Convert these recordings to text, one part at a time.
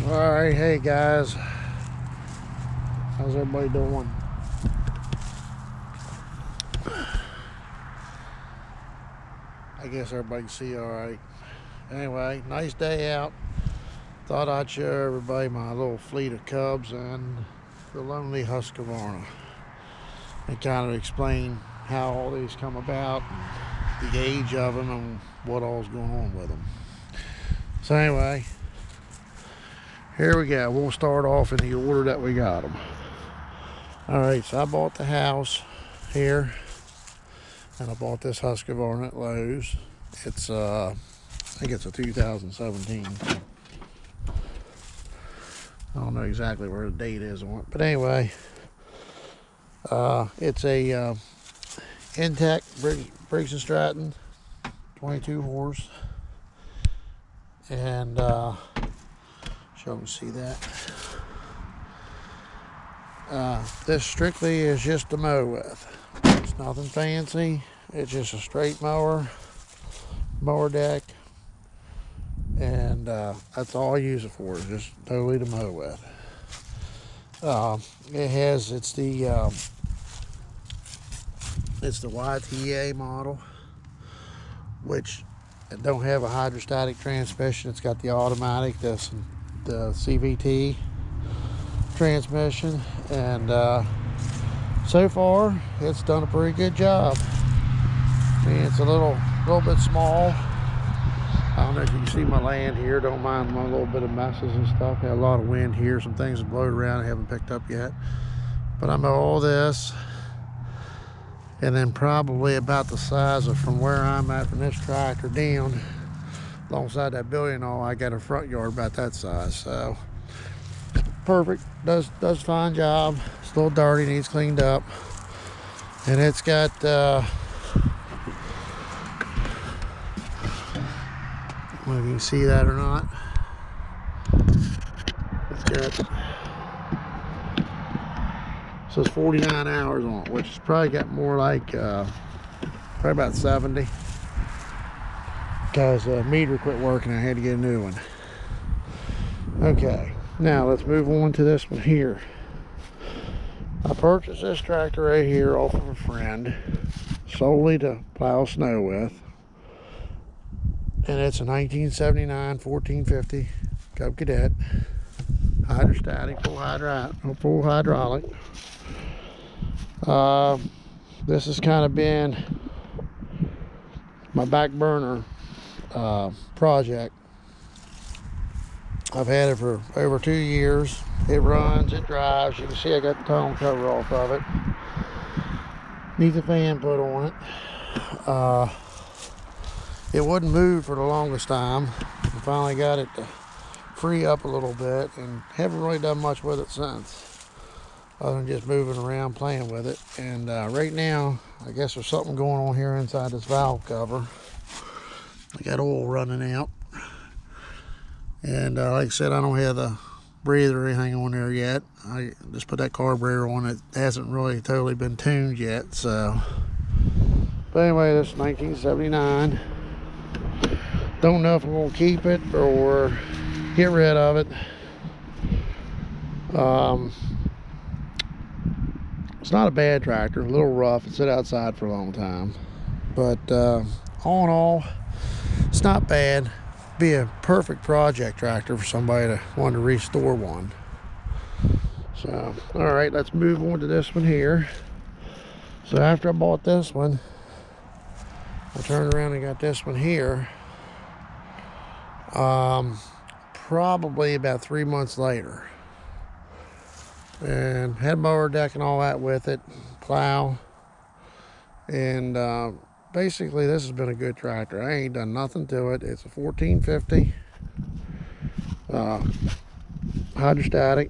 Alright, hey guys, how's everybody doing? I guess everybody can see alright. Anyway, nice day out. Thought I'd show everybody my little fleet of Cubs and the lonely Husqvarna, and kind of explain how all these come about, the age of them, and what all's going on with them. So anyway, here we go. We'll start off in the order that we got them. Alright, so I bought the house here, and I bought this Husqvarna at Lowe's. It's I think it's a 2017. I don't know exactly where the date is on it, but anyway, it's a Intech Briggs & Stratton 22 horse, and show them see that. This strictly is just to mow with. It's nothing fancy. It's just a straight mower deck, and that's all I use it for, is just totally to mow with. It's the YTA model, which don't have a hydrostatic transmission. It's got the automatic, the CVT transmission, and so far it's done a pretty good job. I mean, it's a little bit small. I don't know if you can see my land here. Don't mind my little bit of messes and stuff. Got a lot of wind here. Some things have blown around I haven't picked up yet. But I mow all this, and then probably about the size of from where I'm at from this tractor down, alongside that building and all, I got a front yard about that size. So perfect. Does fine job. It's a little dirty, needs cleaned up, and it's got I don't know if you can see that or not. It's got, so it's 49 hours on it, which has probably got more like probably about 70, because the meter quit working. I had to get a new one. Okay, now let's move on to this one here. I purchased this tractor right here off of a friend solely to plow snow with. And it's a 1979 1450 Cub Cadet, hydrostatic, full hydraulic. This has kind of been my back burner project. I've had it for over 2 years. It runs, it drives. You can see I got the tongue cover off of it. Needs a fan put on it. It wouldn't move for the longest time. I finally got it to free up a little bit, and haven't really done much with it since, other than just moving around playing with it. And right now, I guess there's something going on here inside this valve cover. I got oil running out, and like I said, I don't have the breather or anything on there yet. I just put that carburetor on. It hasn't really totally been tuned yet. So, but anyway, this is 1979. Don't know if I'm going to keep it or get rid of it. It's not a bad tractor. A little rough. It sit outside for a long time. But all in all, it's not bad. Be a perfect project tractor for somebody to want to restore one. So, alright, let's move on to this one here. So after I bought this one, I turned around and got this one here. Probably about 3 months later, and had mower deck and all that with it, plow, and basically this has been a good tractor. I ain't done nothing to it. It's a 1450 hydrostatic,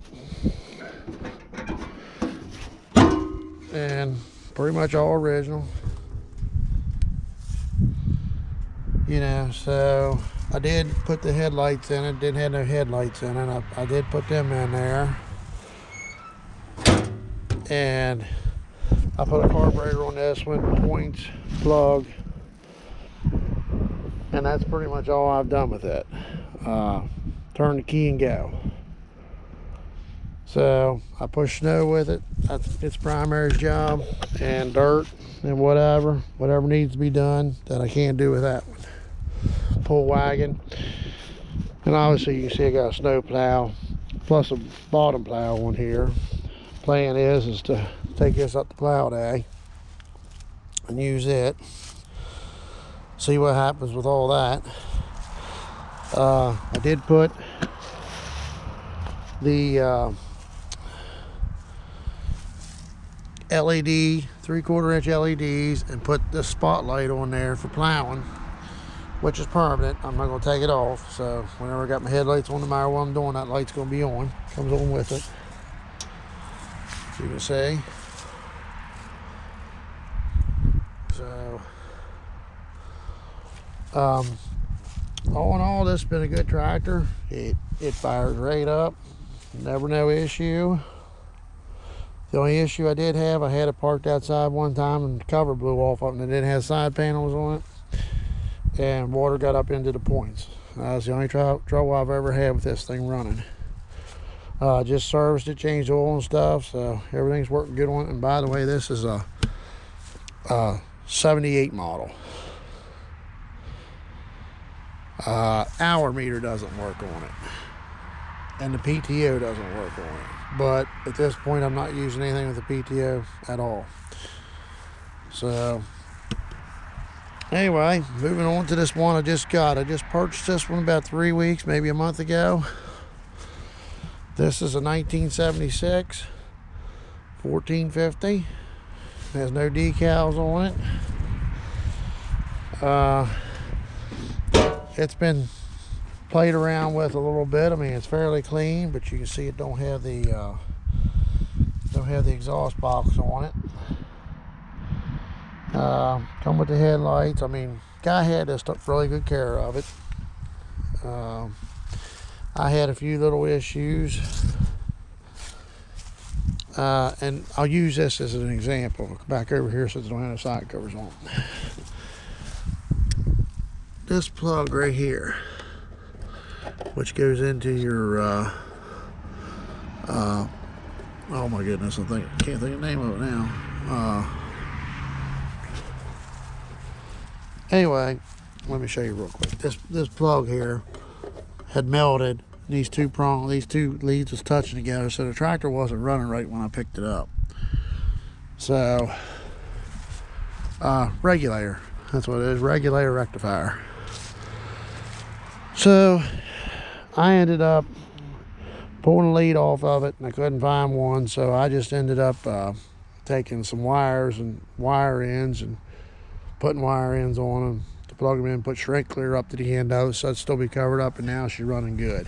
and pretty much all original, you know. So I did put the headlights in it. Didn't have no headlights in it. I did put them in there, and I put a carburetor on this one, points, plug, and that's pretty much all I've done with it. Turn the key and go. So I push snow with it. That's its primary job, and dirt and whatever needs to be done that I can't do with that one. Pull wagon, and obviously you can see I got a snow plow plus a bottom plow on here. Plan is to take this up to plow day and use it. See what happens with all that. I did put the LED 3/4 inch LEDs and put the spotlight on there for plowing, which is permanent. I'm not going to take it off, so whenever I got my headlights on, no matter what I'm doing, that light's going to be on. Comes on with it, as you can see. So all in all, this has been a good tractor. It fires right up, never no issue. The only issue I did have, I had it parked outside one time and the cover blew off of it, and it didn't have side panels on it, and water got up into the points. That's the only trouble I've ever had with this thing running. Just serviced it, changed oil and stuff, so everything's working good on it. And by the way, this is a 78 model. Hour meter doesn't work on it, and the PTO doesn't work on it. But at this point, I'm not using anything with the PTO at all. So anyway, moving on to this one I just got. I just purchased this one about 3 weeks, maybe a month ago. This is a 1976 1450. It has no decals on it. It's been played around with a little bit. I mean, it's fairly clean, but you can see it don't have the exhaust box on it. Come with the headlights. I mean, guy had this, took really good care of it. I had a few little issues, and I'll use this as an example. Back over here since I don't have no side covers on. This plug right here, which goes into your oh my goodness, can't think of the name of it now. Anyway, let me show you real quick. This plug here had melted. These two leads was touching together, so the tractor wasn't running right when I picked it up. So regulator, that's what it is, regulator rectifier. So I ended up pulling the lead off of it, and I couldn't find one, so I just ended up taking some wires and wire ends and putting wire ends on them to plug them in, put shrink clear up to the end of it so it'd still be covered up, and now she's running good.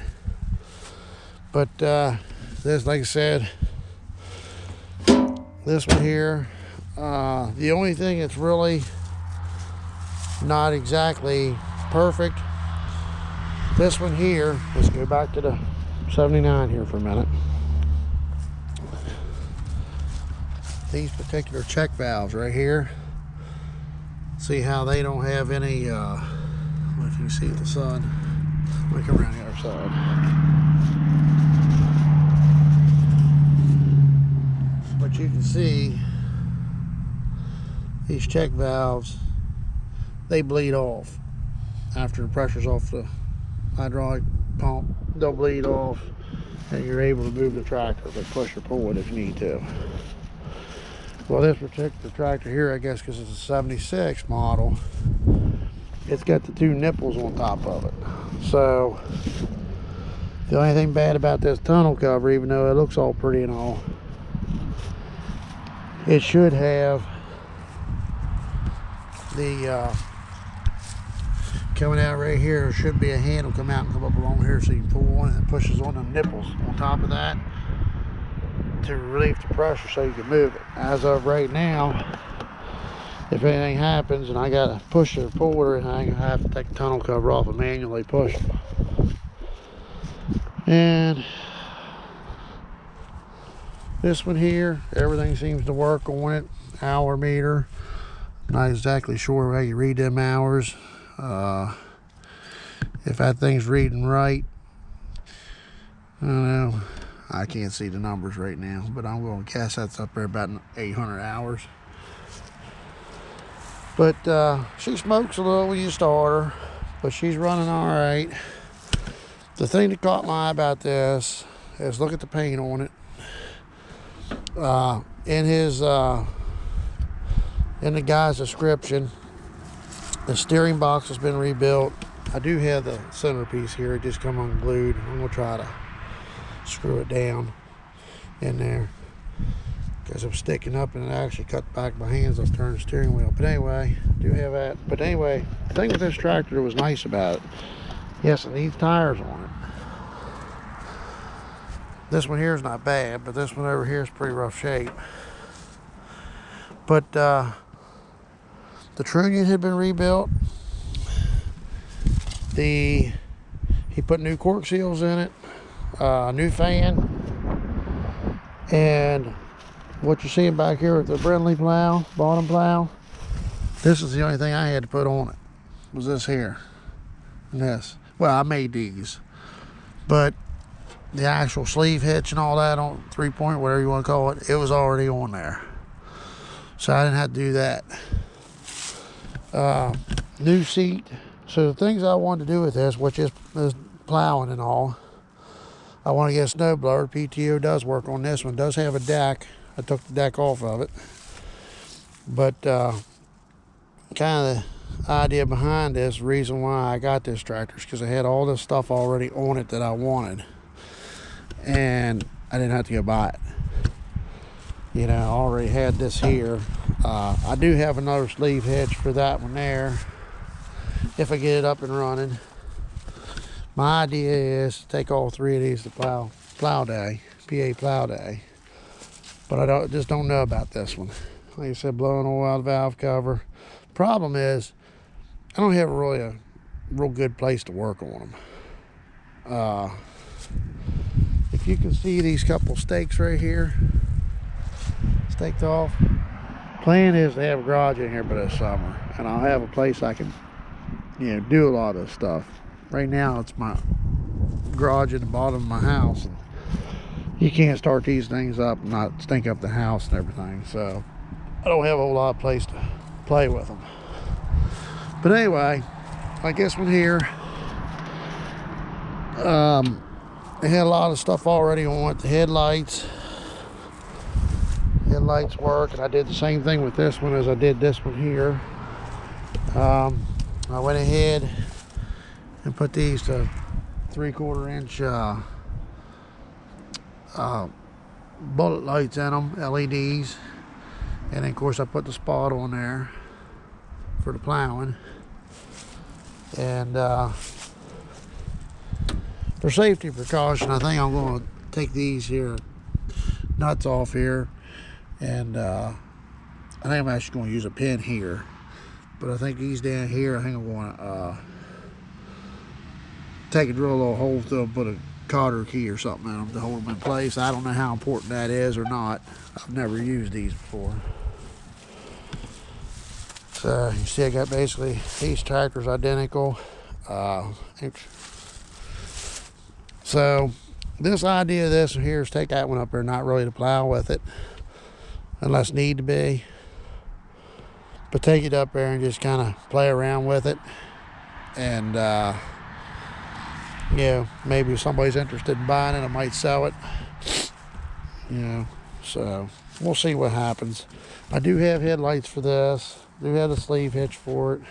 But this, like I said, this one here, the only thing that's really not exactly perfect, this one here, let's go back to the 79 here for a minute. These particular check valves right here, see how they don't have any, I don't know if you can see the sun. Let me come around the other side. But you can see these check valves, they bleed off after the pressure's off the hydraulic pump. They'll bleed off, and you're able to move the tractor, but push or pull it if you need to. Well, this particular tractor here, I guess because it's a 76 model, it's got the two nipples on top of it. So the only thing bad about this tonneau cover, even though it looks all pretty and all, it should have the coming out right here, there should be a handle come out and come up along here so you can pull on it, and it pushes on the nipples on top of that to relieve the pressure so you can move it. As of right now, if anything happens and I gotta push it or pull it or anything, I have to take the tonneau cover off and manually push it. And this one here, everything seems to work on it. Hour meter, not exactly sure how you read them hours. If that thing's reading right, I don't know. I can't see the numbers right now, but I'm going to guess that's up there about 800 hours. But she smokes a little when you start her, but she's running all right. The thing that caught my eye about this is look at the paint on it. In the guy's description, the steering box has been rebuilt. I do have the centerpiece here. It just come unglued. I'm going to try to screw it down in there because I'm sticking up and it actually cut the back of my hands off turning the steering wheel. But anyway, I do have that. But anyway, the thing with this tractor that was nice about it, yes, it needs tires on it. This one here is not bad, but this one over here is pretty rough shape. But the trunnion had been rebuilt. He put new cork seals in it, new fan, and what you're seeing back here with the Brindley plow, bottom plow, this is the only thing I had to put on it, was this here, and this. Well, I made these, but the actual sleeve hitch and all that on 3-point, whatever you want to call it, it was already on there. So I didn't have to do that. New seat. So the things I wanted to do with this, which is plowing and all, I want to get a snow blower. PTO does work on this one. It does have a deck. I took the deck off of it. But kind of the idea behind this, reason why I got this tractor is because I had all this stuff already on it that I wanted. And I didn't have to go buy it. You know, I already had this here. I do have another sleeve hitch for that one there if I get it up and running. My idea is to take all three of these to plow day, PA plow day. But I just don't know about this one. Like I said, blowing oil out of the valve cover. Problem is, I don't have really a real good place to work on them. If you can see these couple stakes right here, staked off. Plan is to have a garage in here by this summer, and I'll have a place I can, do a lot of stuff. Right now, it's my garage at the bottom of my house, and you can't start these things up and not stink up the house and everything. So I don't have a whole lot of place to play with them. But anyway, like this one here, they had a lot of stuff already on it. The headlights work, and I did the same thing with this one as I did this one here. I went ahead and put these to 3/4 inch bullet lights in them, LEDs, and then of course I put the spot on there for the plowing. And for safety precaution, I think I'm going to take these here nuts off here, and I think I'm actually going to use a pin here, but I think these down here, I think I'm going to drill a little hole through them, put a cotter key or something in them to hold them in place. I don't know how important that is or not. I've never used these before. So you see I got basically these tractors identical. So this idea of this here is take that one up there, not really to plow with it unless need to be, but take it up there and just kind of play around with it. And maybe if somebody's interested in buying it, I might sell it. So we'll see what happens. I do have headlights for this. Do have the sleeve hitch for it,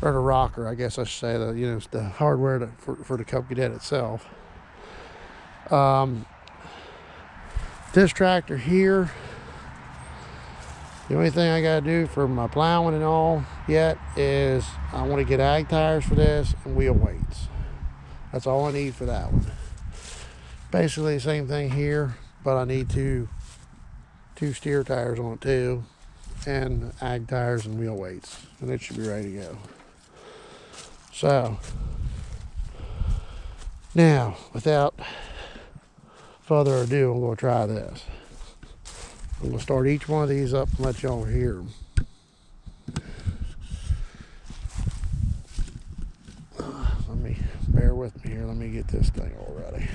or the rocker, I guess I should say. The hardware for the Cub Cadet itself. This tractor here, the only thing I got to do for my plowing and all yet is I want to get ag tires for this and wheel weights. That's all I need for that one. Basically the same thing here, but I need two steer tires on it too, and ag tires and wheel weights, and it should be ready to go. So now, without further ado, I'm going to try this. I'm going to start each one of these up and let y'all hear them. Bear with me here. Let me get this thing all ready.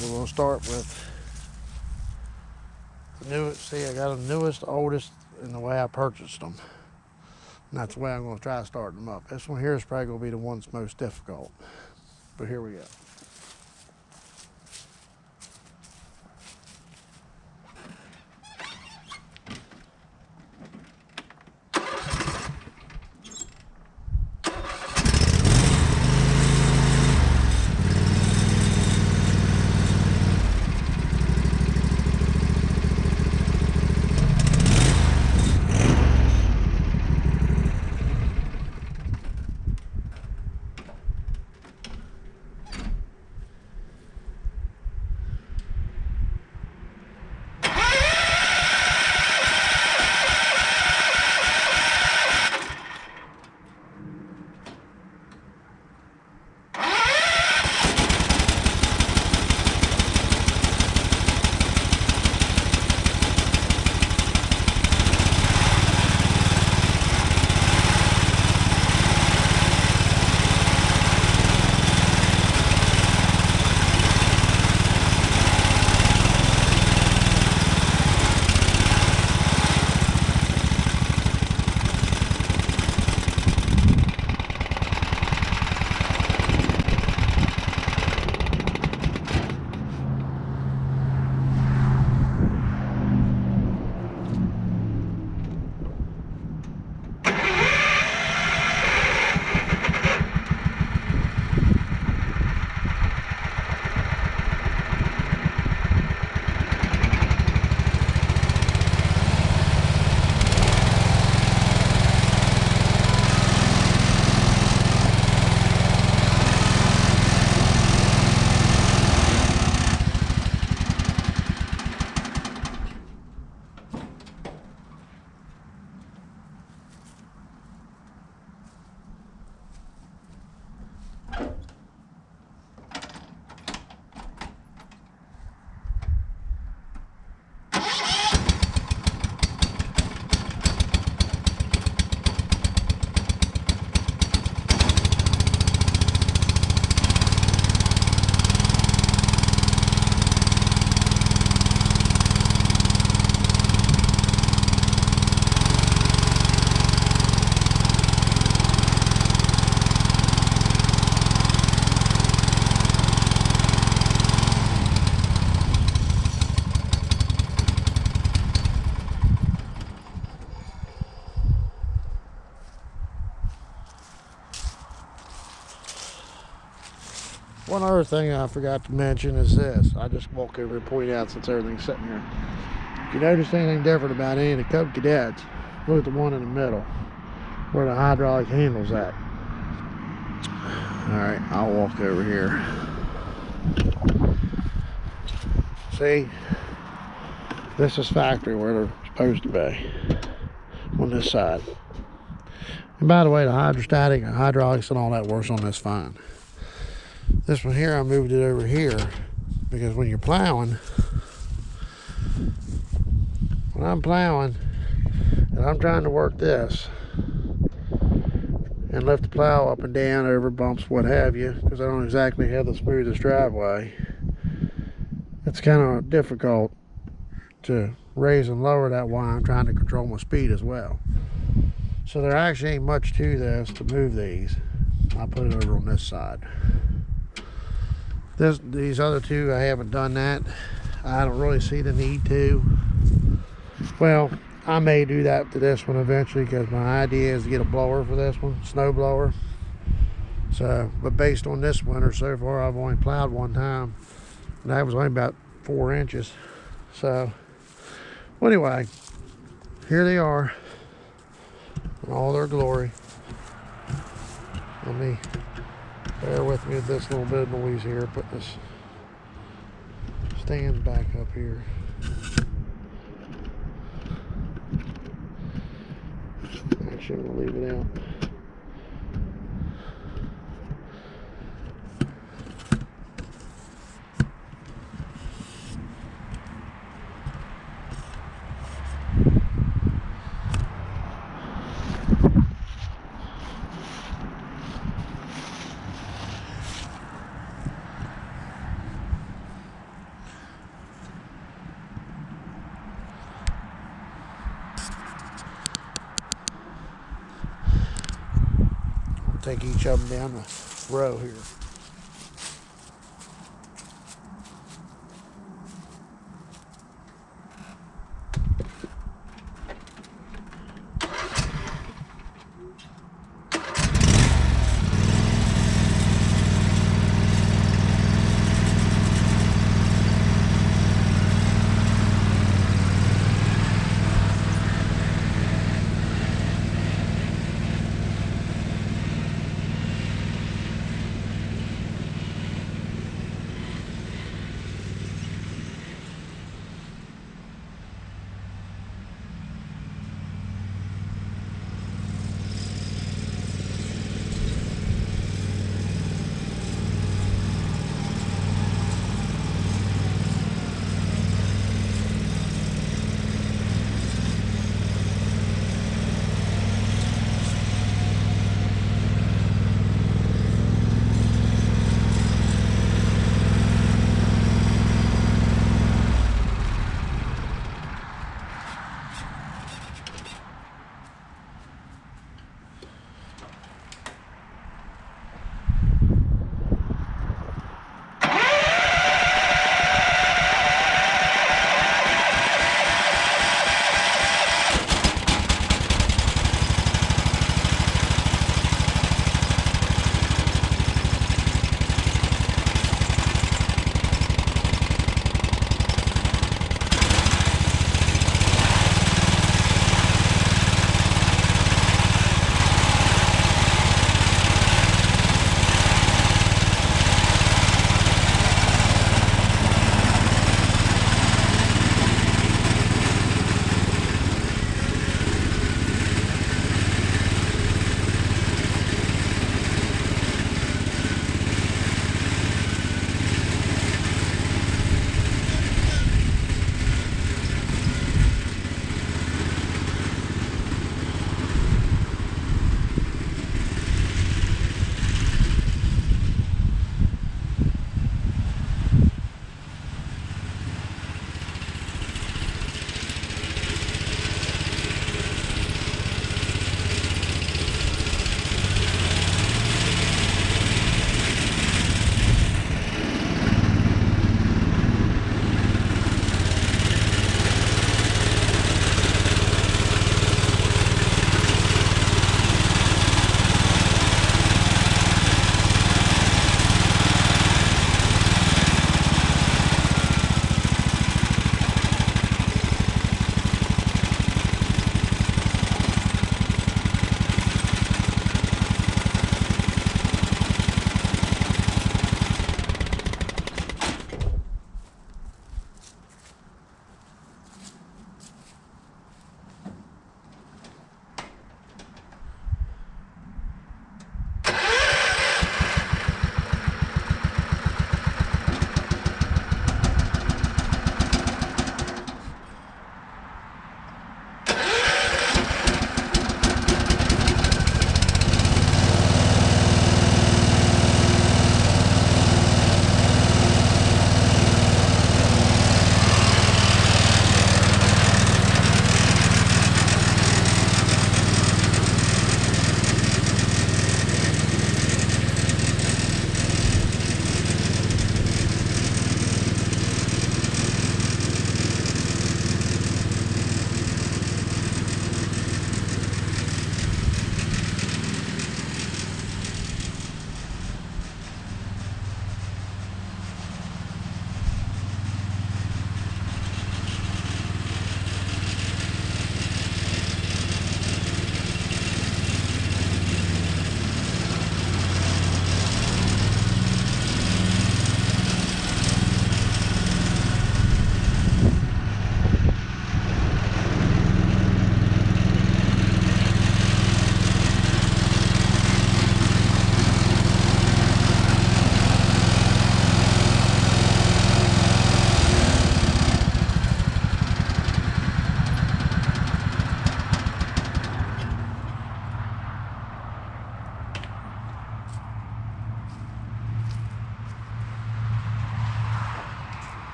we're going to start with the newest. See, I got the newest, oldest in the way I purchased them. And that's the way I'm going to try starting them up. This one here is probably going to be the one that's most difficult. But here we go. One other thing I forgot to mention is this. I just walk over and point out since everything's sitting here. If you notice anything different about any of the Cub Cadets, look at the one in the middle where the hydraulic handle's at. Alright, I'll walk over here. See? This is factory where they're supposed to be on this side. And by the way, the hydrostatic and hydraulics and all that works on this fine. This one here, I moved it over here because when you're plowing, when I'm plowing and I'm trying to work this and lift the plow up and down over bumps, what have you, because I don't exactly have the smoothest driveway, it's kind of difficult to raise and lower that while I'm trying to control my speed as well. So there actually ain't much to this to move these. I put it over on this side. These other two, I haven't done that. I don't really see the need to. Well, I may do that to this one eventually because my idea is to get a blower for this one, snow blower. So, but based on this winter so far, I've only plowed one time, and that was only about 4 inches. So, well, anyway, here they are in all their glory. Let me bear with me with this little bit of noise here. Put this stand back up here. Actually, I'm going to leave it out. take each of them down the row here.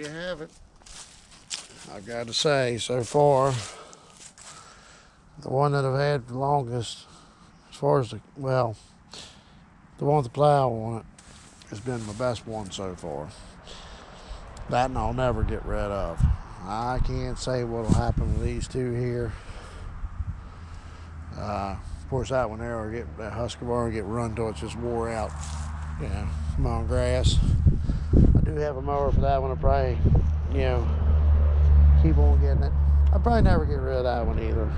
there you have it. I've got to say, so far, the one that I've had the longest, as far as the one with the plow on it, has been my best one so far. That and I'll never get rid of. I can't say what'll happen with these two here. Of course, that one there will get, that Husqvarna will get run till it's just wore out, you know, mowing grass. I do have a mower for that one. I'll probably, you know, keep on getting it. I'll probably never get rid of that one either.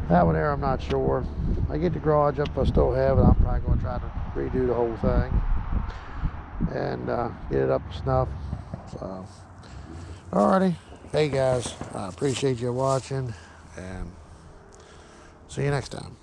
That one there, I'm not sure. I get the garage up, I still have it. I'm probably going to try to redo the whole thing and get it up to snuff. So, alrighty. Hey guys, I appreciate you watching, and see you next time.